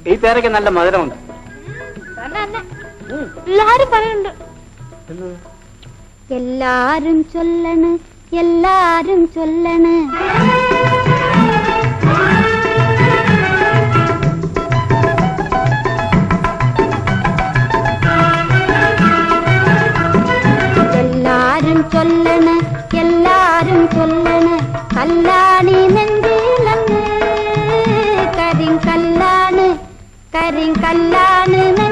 ഈ പേരയ്ക്ക് നല്ല മധുരമുണ്ട്. എല്ലാരും പറയുന്നുണ്ട്. എല്ലാരും ചൊല്ലണ്, എല്ലാരും ചൊല്ലണ്. എല്ലാരും ചൊല്ലണ്, എല്ലാരും ചൊല്ലണ്. കല്ലാണി നെഞ്ചിലങ്ങ് കരിങ്കല്ലാണ്, കരിങ്കല്ലാണ്.